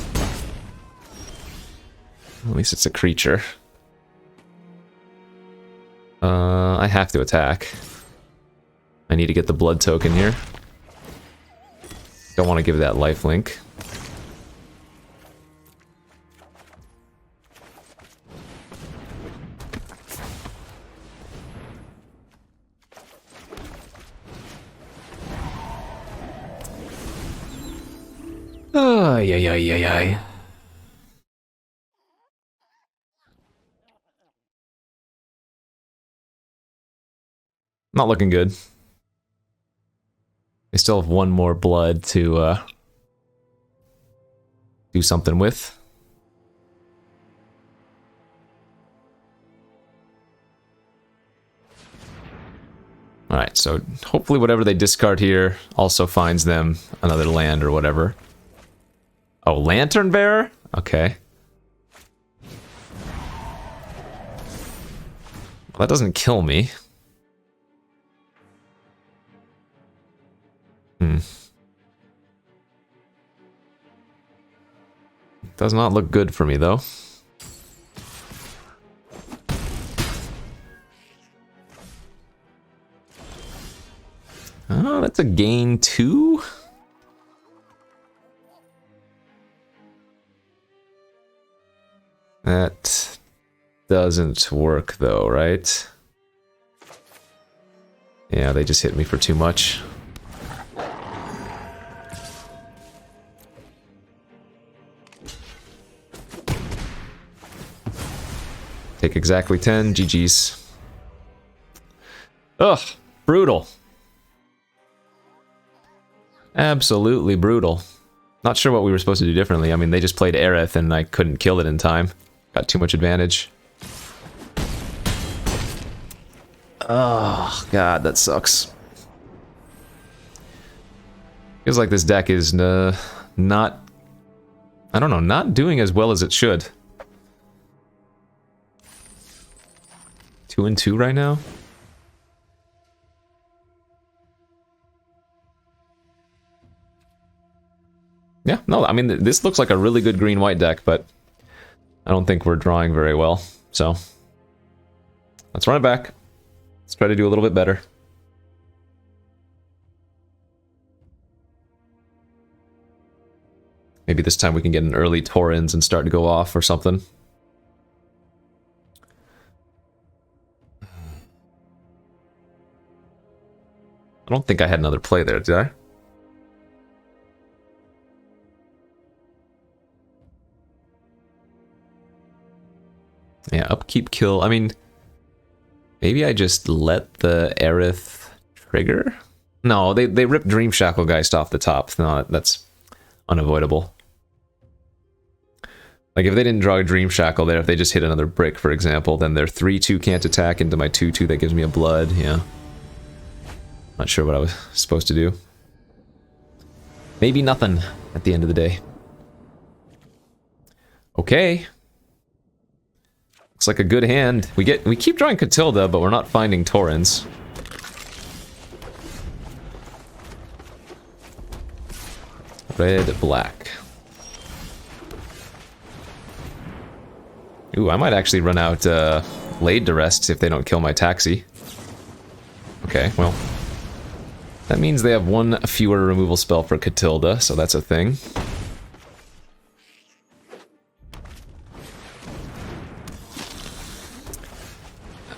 S1: At least it's a creature. I have to attack. I need to get the blood token here. Don't want to give that lifelink. Ay, ay, ay, ay, ay. Not looking good. They still have 1 more blood to do something with. Alright, so hopefully whatever they discard here also finds them another land or whatever. Oh, Lantern Bearer? Okay. Well, that doesn't kill me. Does not look good for me, though. Oh, that's a gain 2? That doesn't work, though, right? Yeah, they just hit me for too much. Take exactly 10, GG's. Ugh, brutal. Absolutely brutal. Not sure what we were supposed to do differently. I mean, they just played Aerith and I couldn't kill it in time. Got too much advantage. Oh, God, that sucks. Feels like this deck is not... I don't know, not doing as well as it should. 2-2 right now? Yeah, no, I mean, this looks like a really good green-white deck, but I don't think we're drawing very well, so let's run it back. Let's try to do a little bit better. Maybe this time we can get an early Torrens and start to go off or something. I don't think I had another play there, did I? Yeah, upkeep kill. I mean, maybe I just let the Aerith trigger? No, they ripped Dream Shackle Geist off the top. No, that's unavoidable. Like, if they didn't draw a Dream Shackle there, if they just hit another brick, for example, then their 3-2 can't attack into my 2-2 that gives me a blood, yeah. Not sure what I was supposed to do. Maybe nothing at the end of the day. Okay. Looks like a good hand. We keep drawing Catilda, but we're not finding Torrens. Red, black. Ooh, I might actually run out Laid to Rest if they don't kill my Taxi. Okay, well. That means they have one fewer removal spell for Catilda, so that's a thing.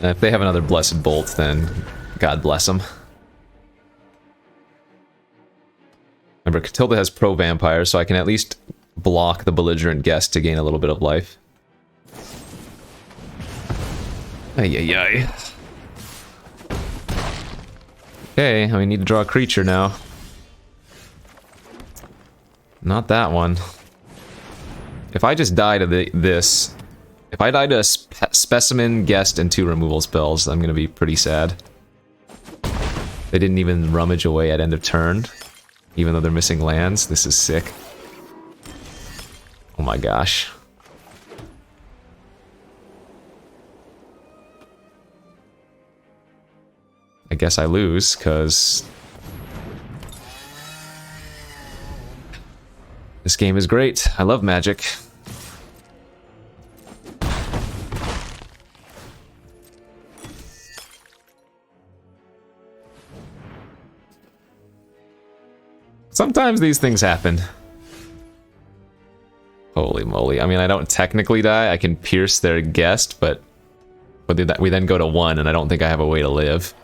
S1: And if they have another Blessed Bolt, then God bless them. Remember, Catilda has Pro Vampire, so I can at least block the Belligerent Guest to gain a little bit of life. Ay. Okay, I need to draw a creature now. Not that one. If I just die to this... If I die to a Specimen, Guest, and 2 removal spells, I'm gonna be pretty sad. They didn't even rummage away at end of turn, even though they're missing lands. This is sick. Oh my gosh. I guess I lose, because... this game is great. I love Magic. Sometimes these things happen. Holy moly. I mean, I don't technically die. I can pierce their Guest, but we then go to 1, and I don't think I have a way to live.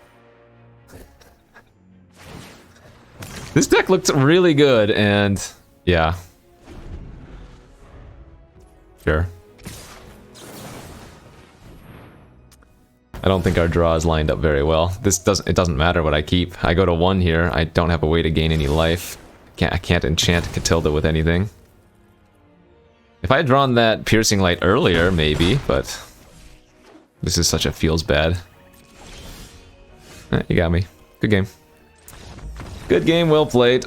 S1: This deck looked really good, and yeah. Sure. I don't think our draw is lined up very well. It doesn't matter what I keep. I go to 1 here. I don't have a way to gain any life. I can't enchant Catilda with anything. If I had drawn that Piercing Light earlier, maybe, but this is such a feels bad. You got me. Good game. Good game, well played.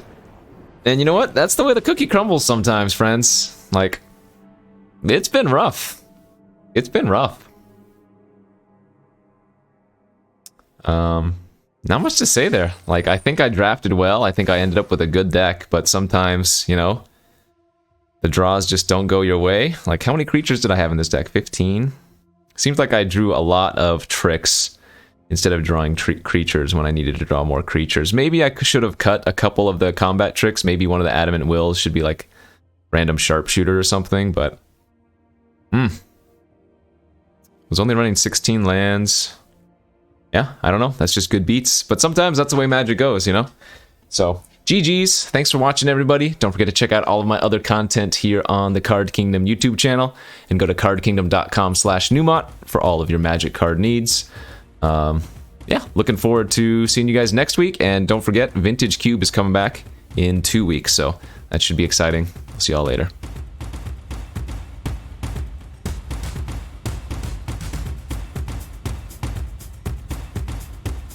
S1: And you know what? That's the way the cookie crumbles sometimes, friends. Like, it's been rough. It's been rough. Not much to say there. Like, I think I drafted well. I think I ended up with a good deck, but sometimes, you know, the draws just don't go your way. Like, how many creatures did I have in this deck? 15? Seems like I drew a lot of tricks instead of drawing creatures when I needed to draw more creatures. Maybe I should have cut a couple of the combat tricks. Maybe one of the Adamant Wills should be like random sharpshooter or something, but... was only running 16 lands. Yeah, I don't know. That's just good beats. But sometimes that's the way Magic goes, you know? So, GG's. Thanks for watching, everybody. Don't forget to check out all of my other content here on the Card Kingdom YouTube channel. And go to cardkingdom.com/Numot for all of your Magic card needs. Yeah, looking forward to seeing you guys next week. And don't forget, Vintage Cube is coming back in 2 weeks. So, That should be exciting. See y'all later.